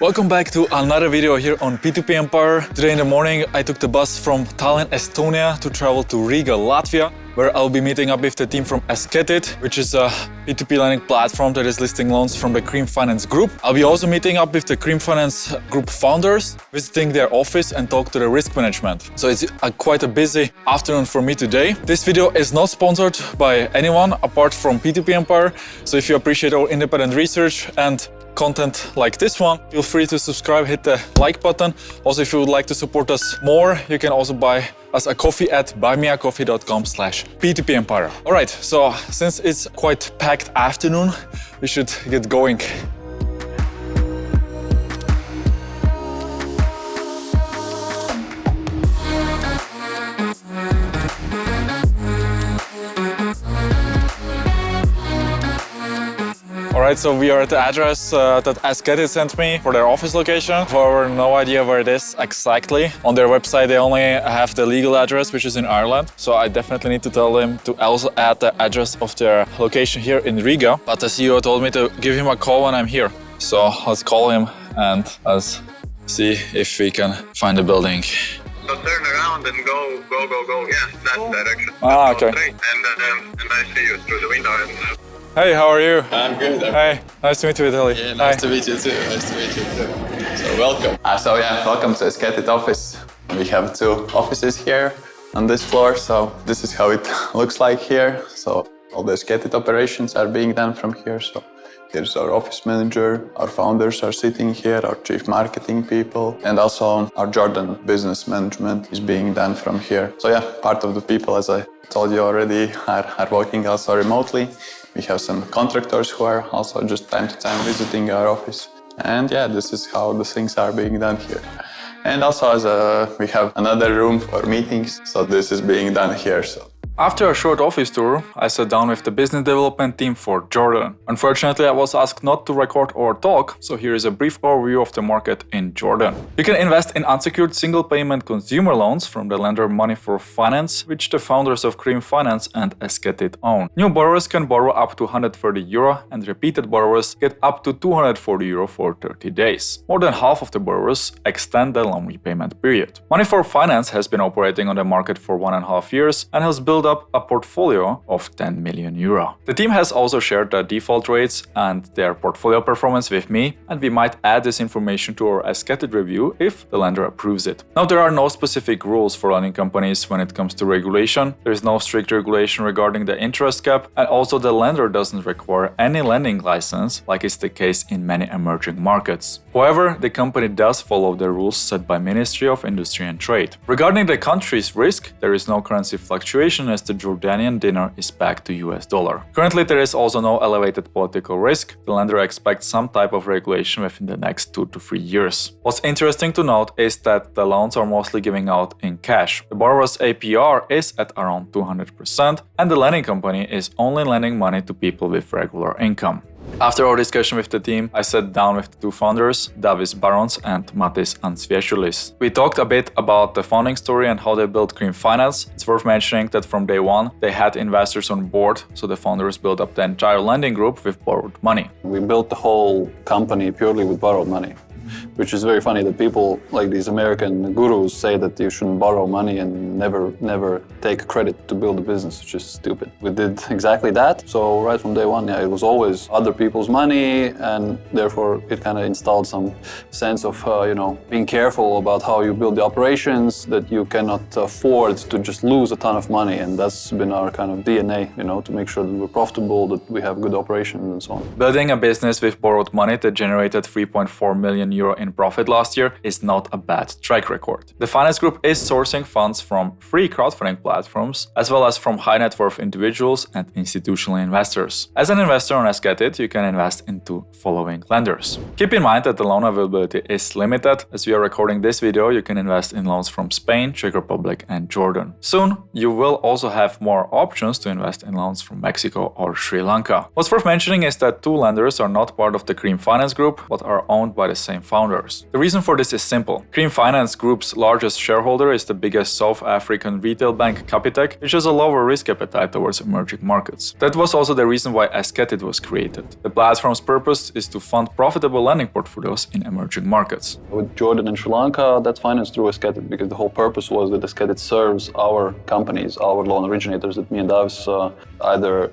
Welcome back to another video here on P2P Empire. Today in the morning I took the bus from Tallinn, Estonia to travel to Riga, Latvia, where I'll be meeting up with the team from Esketit, which is a P2P lending platform that is listing loans from the Cream Finance Group. I'll be also meeting up with the Cream Finance Group founders, visiting their office and talk to the risk management. So it's quite a busy afternoon for me today. This video is not sponsored by anyone apart from P2P Empire. So if you appreciate our independent research and content like this one, feel free to subscribe, hit the like button. Also, if you would like to support us more, you can also buy us a coffee at buymeacoffee.com/P2P-Empire. All right, so since it's quite packed afternoon, we should get going. Alright, so we are at the address that Esketit sent me for their office location. However, no idea where it is exactly. On their website, they only have the legal address, which is in Ireland. So I definitely need to tell them to also add the address of their location here in Riga. But the CEO told me to give him a call when I'm here. So let's call him and let's see if we can find the building. So turn around and go. Yeah, that direction. Okay. Straight, and I see you through the window. Hey, how are you? I'm good. Hey, nice to meet you, Vitaly. Yeah, nice to meet you too. So welcome. Welcome to Esketit office. We have two offices here on this floor. So this is how it looks like here. So all the Esketit operations are being done from here. So here's our office manager, our founders are sitting here, our chief marketing people, and also our Jordan business management is being done from here. So yeah, part of the people, as I told you already, are working also remotely. We have some contractors who are also just time to time visiting our office. And yeah, this is how the things are being done here. And also we have another room for meetings, so this is being done here. After a short office tour, I sat down with the business development team for Jordan. Unfortunately, I was asked not to record or talk, so here is a brief overview of the market in Jordan. You can invest in unsecured single payment consumer loans from the lender Money for Finance, which the founders of Cream Finance and Esketit own. New borrowers can borrow up to €130 and repeated borrowers get up to €240 for 30 days. More than half of the borrowers extend the loan repayment period. Money for Finance has been operating on the market for 1.5 years and has built up a portfolio of €10 million. The team has also shared their default rates and their portfolio performance with me, and we might add this information to our Esketit review if the lender approves it. Now, there are no specific rules for lending companies when it comes to regulation. There is no strict regulation regarding the interest cap, and also the lender doesn't require any lending license, like is the case in many emerging markets. However, the company does follow the rules set by Ministry of Industry and Trade. Regarding the country's risk, there is no currency fluctuation as the Jordanian dinar is backed to US dollar. Currently, there is also no elevated political risk. The lender expects some type of regulation within the next 2 to 3 years. What's interesting to note is that the loans are mostly giving out in cash. The borrower's APR is at around 200%, and the lending company is only lending money to people with regular income. After our discussion with the team, I sat down with the two founders, Davis Barons and Matis Ansvieshulis. We talked a bit about the founding story and how they built Cream Finance. It's worth mentioning that from day one, they had investors on board, so the founders built up the entire lending group with borrowed money. We built the whole company purely with borrowed money, which is very funny that people like these American gurus say that you shouldn't borrow money and never take credit to build a business, which is stupid. We did exactly that. So right from day one, it was always other people's money, and therefore it kind of installed some sense of being careful about how you build the operations, that you cannot afford to just lose a ton of money, and that's been our kind of DNA, to make sure that we're profitable, that we have good operations and so on. Building a business with borrowed money that generated €3.4 million in profit last year is not a bad track record. The finance group is sourcing funds from free crowdfunding platforms, as well as from high net worth individuals and institutional investors. As an investor on Esketit, you can invest into following lenders. Keep in mind that the loan availability is limited. As we are recording this video, you can invest in loans from Spain, Czech Republic, and Jordan. Soon, you will also have more options to invest in loans from Mexico or Sri Lanka. What's worth mentioning is that two lenders are not part of the Cream Finance Group, but are owned by the same founder. founders. The reason for this is simple. Cream Finance Group's largest shareholder is the biggest South African retail bank, Capitec, which has a lower risk appetite towards emerging markets. That was also the reason why Esketit was created. The platform's purpose is to fund profitable lending portfolios in emerging markets. With Jordan and Sri Lanka, that's financed through Esketit because the whole purpose was that Esketit serves our companies, our loan originators that me and Davis either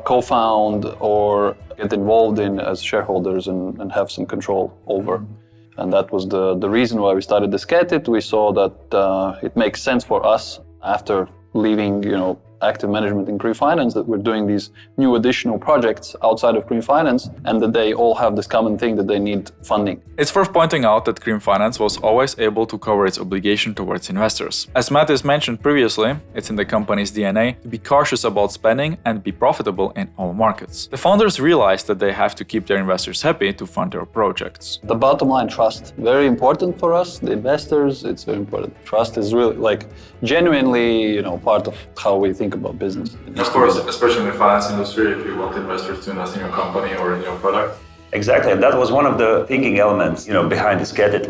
co-found or get involved in as shareholders and have some control over. And that was the reason why we started Esketit. We saw that it makes sense for us after leaving, active management in Cream Finance, that we're doing these new additional projects outside of Cream Finance, and that they all have this common thing that they need funding. It's worth pointing out that Cream Finance was always able to cover its obligation towards investors. As Mattis mentioned previously, it's in the company's DNA to be cautious about spending and be profitable in all markets. The founders realized that they have to keep their investors happy to fund their projects. The bottom line, trust, very important for us. The investors, it's very important. Trust is really genuinely, part of how we think about business. Of course, especially in the finance industry, if you want investors to invest in your company or in your product. Exactly, and that was one of the thinking elements, behind Esketit.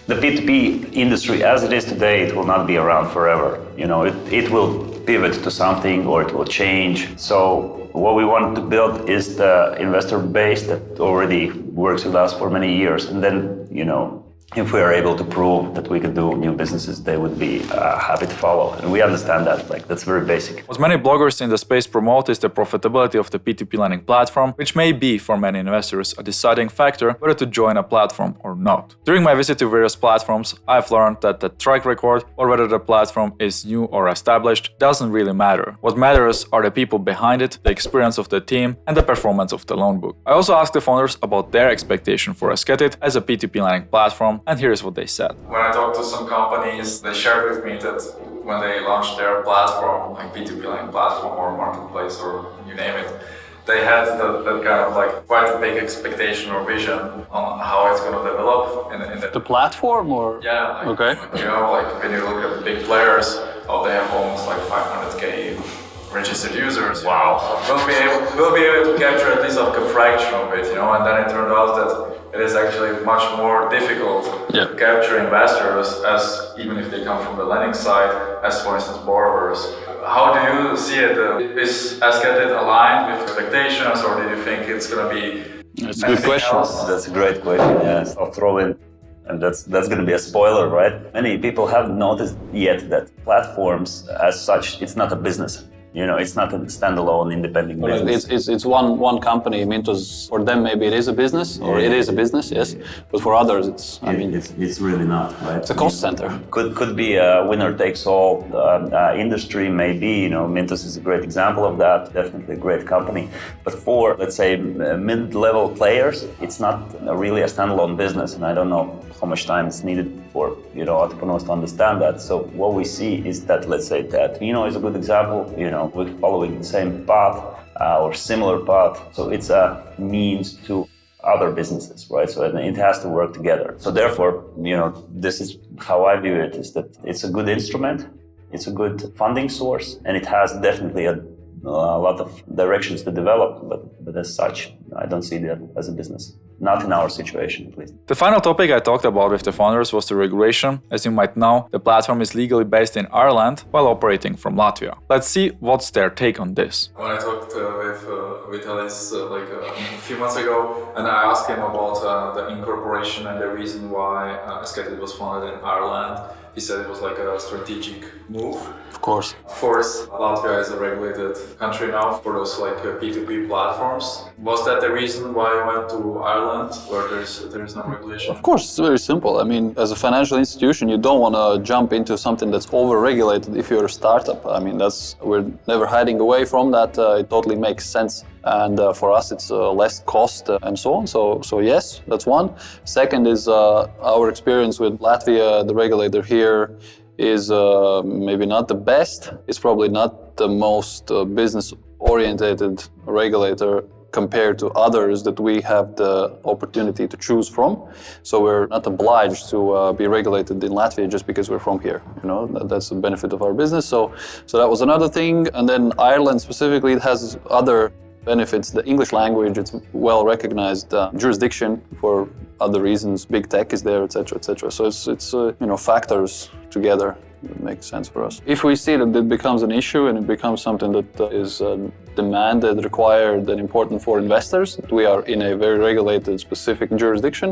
The P2P industry as it is today, it will not be around forever. It will pivot to something or it will change. So what we want to build is the investor base that already works with us for many years, and then, if we are able to prove that we can do new businesses, they would be happy to follow. And we understand that, that's very basic. What many bloggers in the space promote is the profitability of the P2P lending platform, which may be, for many investors, a deciding factor whether to join a platform or not. During my visit to various platforms, I've learned that the track record, or whether the platform is new or established, doesn't really matter. What matters are the people behind it, the experience of the team, and the performance of the loan book. I also asked the founders about their expectation for Esketit as a P2P lending platform, and here's what they said. When I talked to some companies, they shared with me that when they launched their platform, like P2P lending platform or marketplace or you name it, they had that kind of quite a big expectation or vision on how it's going to develop in the platform or? Yeah. Okay. When you look at the big players, they have almost 500K registered users. Wow. We'll be able to capture at least a fraction of it, and then it turned out that it is actually much more difficult to capture investors, as even if they come from the lending side, as for instance borrowers. How do you see it? Is Esketit aligned with expectations, or do you think it's going to be? That's a good question. That's a great question. Yes, I'll throw in, and that's going to be a spoiler, right? Many people haven't noticed yet that platforms, as such, it's not a business. It's not a standalone independent business. It's one company. Mintos, for them maybe it is a business, or it is a business, yes. But for others, it's really not, right? It's a cost center. Could be a winner takes all industry. Maybe Mintos is a great example of that. Definitely a great company. But for, let's say, mid-level players, it's not really a standalone business, and I don't know how much time is needed for entrepreneurs to understand that. So what we see is that, let's say that is a good example. We're following the same path or similar path. So it's a means to other businesses, right? So it has to work together. So therefore, this is how I view it: is that it's a good instrument, it's a good funding source, and it has definitely a lot of directions to develop. But as such, I don't see that as a business. Not in our situation, at least. The final topic I talked about with the founders was the regulation. As you might know, the platform is legally based in Ireland while operating from Latvia. Let's see what's their take on this. When I talked with Alice a few months ago, and I asked him about the incorporation and the reason why Esketit was founded in Ireland, he said it was a strategic move. Of course. Of course, Latvia is a regulated country now for those P2P platforms. Was that the reason why you went to Ireland, where there's no regulation? Of course, it's very simple. As a financial institution, you don't want to jump into something that's over-regulated if you're a startup. We're never hiding away from that. It totally makes sense. And for us, it's less cost and so on. So yes, that's one. Second is our experience with Latvia, the regulator here, is maybe not the best. It's probably not the most business-oriented regulator compared to others that we have the opportunity to choose from. So we're not obliged to be regulated in Latvia just because we're from here. That's the benefit of our business. So that was another thing. And then Ireland specifically, it has other benefits the English language. It's well recognized jurisdiction for other reasons. Big tech is there, etc., etc. So it's factors together that make sense for us. If we see that it becomes an issue and it becomes something that is demanded, required, and important for investors, that we are in a very regulated, specific jurisdiction,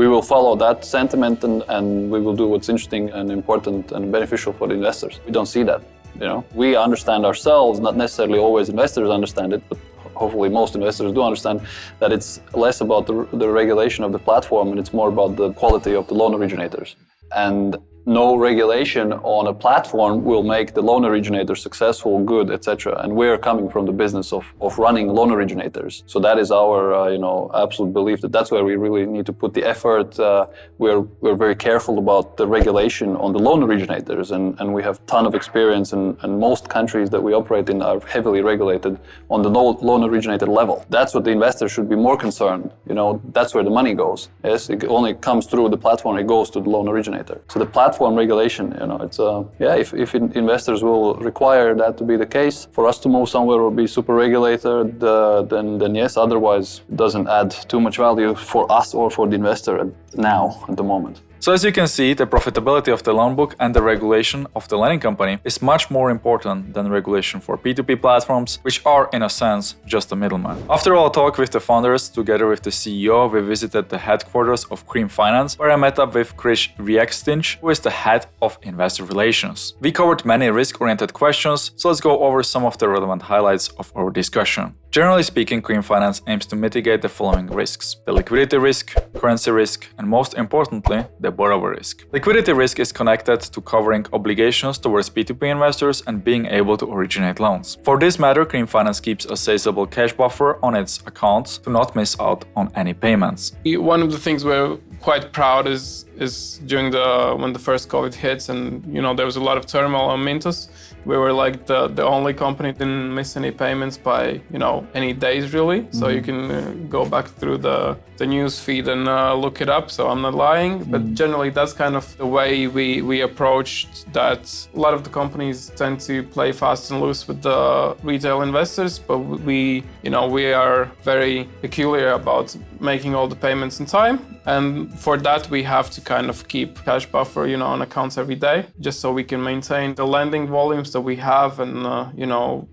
we will follow that sentiment and we will do what's interesting and important and beneficial for the investors. We don't see that. We understand ourselves, not necessarily always investors understand it, but hopefully most investors do understand that it's less about the regulation of the platform and it's more about the quality of the loan originators. And no regulation on a platform will make the loan originator successful, good, etc. And we're coming from the business of running loan originators. So that is our absolute belief that that's where we really need to put the effort. We're very careful about the regulation on the loan originators, and we have a ton of experience, and most countries that we operate in are heavily regulated on the loan originator level. That's what the investor should be more concerned. That's where the money goes. Yes, it only comes through the platform, it goes to the loan originator. So the platform regulation, it's if investors will require that to be the case, for us to move somewhere or be super regulated, then yes, otherwise it doesn't add too much value for us or for the investor at the moment. So as you can see, the profitability of the loan book and the regulation of the lending company is much more important than regulation for P2P platforms, which are, in a sense, just a middleman. After our talk with the founders, together with the CEO, we visited the headquarters of Cream Finance, where I met up with Chris Riekstins, who is the head of investor relations. We covered many risk-oriented questions, so let's go over some of the relevant highlights of our discussion. Generally speaking, Cream Finance aims to mitigate the following risks: the liquidity risk, currency risk, and most importantly, the borrower risk. Liquidity risk is connected to covering obligations towards P2P investors and being able to originate loans. For this matter, Cream Finance keeps a sizable cash buffer on its accounts to not miss out on any payments. One of the things we're quite proud is during when the first COVID hits and there was a lot of turmoil on Mintos. We were like the only company that didn't miss any payments by any days really. So you can go back through the news feed and look it up. So I'm not lying, but generally that's kind of the way we approached that. A lot of the companies tend to play fast and loose with the retail investors, but we are very peculiar about making all the payments in time. And for that, we have to kind of keep cash buffer, on accounts every day, just so we can maintain the lending volumes that we have and,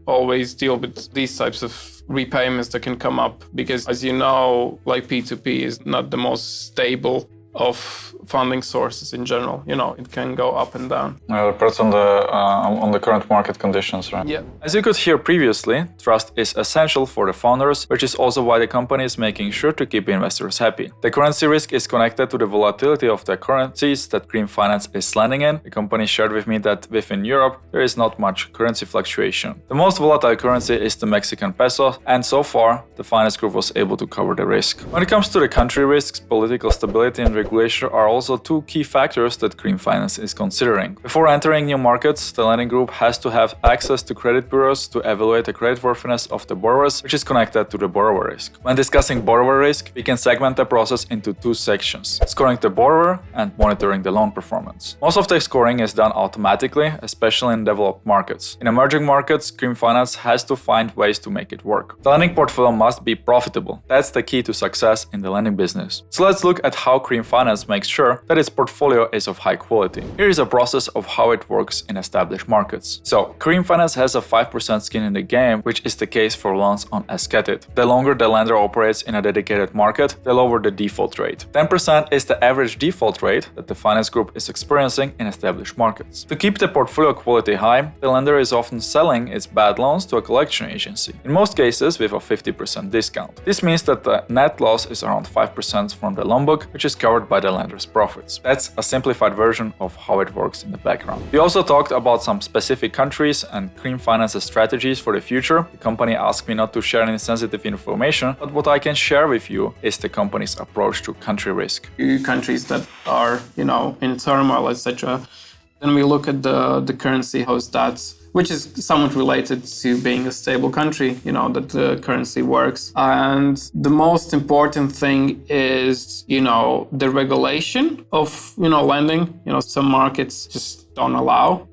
always deal with these types of repayments that can come up. Because as you know, like P2P is not the most stable of funding sources in general. It can go up and down. Depends on the current market conditions, right? Yeah. As you could hear previously, trust is essential for the founders, which is also why the company is making sure to keep investors happy. The currency risk is connected to the volatility of the currencies that Cream Finance is lending in. The company shared with me that within Europe, there is not much currency fluctuation. The most volatile currency is the Mexican peso, and so far, the finance group was able to cover the risk. When it comes to the country risks, political stability and regulation are also two key factors that Cream Finance is considering. Before entering new markets, the lending group has to have access to credit bureaus to evaluate the creditworthiness of the borrowers, which is connected to the borrower risk. When discussing borrower risk, we can segment the process into two sections: scoring the borrower and monitoring the loan performance. Most of the scoring is done automatically, especially in developed markets. In emerging markets, Cream Finance has to find ways to make it work. The lending portfolio must be profitable. That's the key to success in the lending business. So let's look at how Cream Finance makes sure that its portfolio is of high quality. Here is a process of how it works in established markets. So, Cream Finance has a 5% skin in the game, which is the case for loans on Esketit. The longer the lender operates in a dedicated market, the lower the default rate. 10% is the average default rate that the finance group is experiencing in established markets. To keep the portfolio quality high, the lender is often selling its bad loans to a collection agency, in most cases with a 50% discount. This means that the net loss is around 5% from the loan book, which is covered by the lender's profits. That's a simplified version of how it works in the background. We also talked about some specific countries and Cream Finance's strategies for the future. The company asked me not to share any sensitive information, but what I can share with you is the company's approach to country risk. Countries that are, in turmoil, etc. Then we look at the currency, how's that which is somewhat related to being a stable country, that the currency works. And the most important thing is, the regulation of, lending. Some markets just don't allow,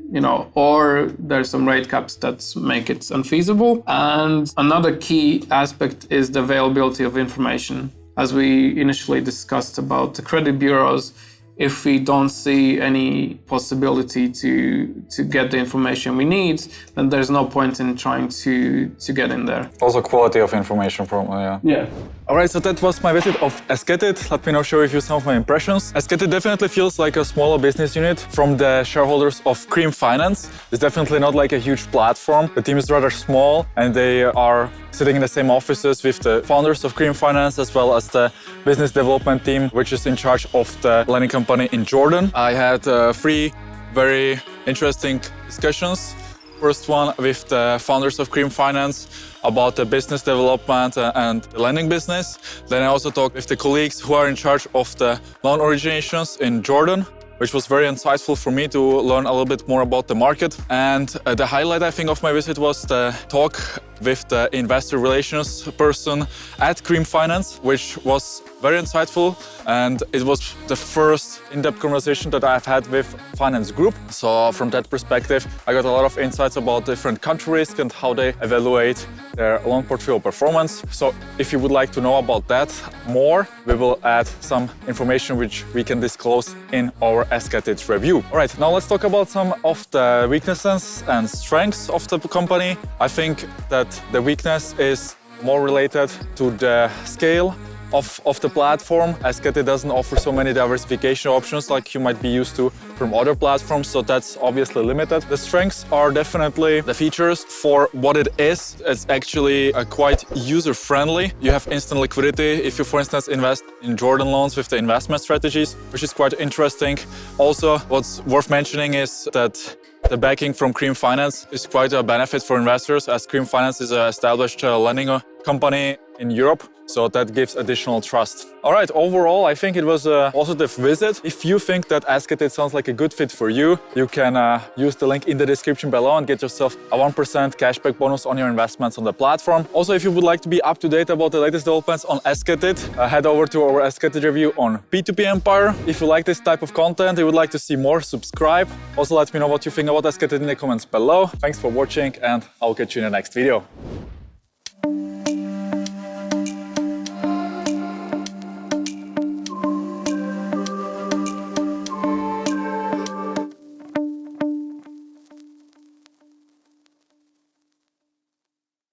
or there's some rate caps that make it unfeasible. And another key aspect is the availability of information. As we initially discussed about the credit bureaus, if we don't see any possibility to get the information we need, then there's no point in trying to get in there. Also quality of information from, Yeah. All right, so that was my visit of Esketit. Let me now share with you some of my impressions. Esketit definitely feels like a smaller business unit from the shareholders of Cream Finance. It's definitely not like a huge platform. The team is rather small and they are sitting in the same offices with the founders of Cream Finance as well as the business development team, which is in charge of the lending company in Jordan. I had 3 very interesting discussions. First one with the founders of Cream Finance about the business development and the lending business. Then I also talked with the colleagues who are in charge of the loan originations in Jordan, which was very insightful for me to learn a little bit more about the market. And the highlight, I think, of my visit was the talk with the investor relations person at Cream Finance, which was very insightful. And it was the first in-depth conversation that I've had with finance group. So from that perspective, I got a lot of insights about different country risk and how they evaluate their loan portfolio performance. So if you would like to know about that more, we will add some information which we can disclose in our Esketit review. All right, now let's talk about some of the weaknesses and strengths of the company. I think that the weakness is more related to the scale of the platform. Esketit doesn't offer so many diversification options like you might be used to from other platforms, so that's obviously limited. The strengths are definitely the features. For what it is, it's actually quite user-friendly. You have instant liquidity if you, for instance, invest in Jordan loans with the investment strategies, which is quite interesting. Also, what's worth mentioning is that the backing from Cream Finance is quite a benefit for investors, as Cream Finance is an established lending company in Europe, so that gives additional trust. All right, overall, I think it was a positive visit. If you think that Esketit sounds like a good fit for you, you can use the link in the description below and get yourself a 1% cashback bonus on your investments on the platform. Also, if you would like to be up to date about the latest developments on Esketit, head over to our Esketit review on P2P Empire. If you like this type of content, you would like to see more, subscribe. Also, let me know what you think about Esketit in the comments below. Thanks for watching and I'll catch you in the next video.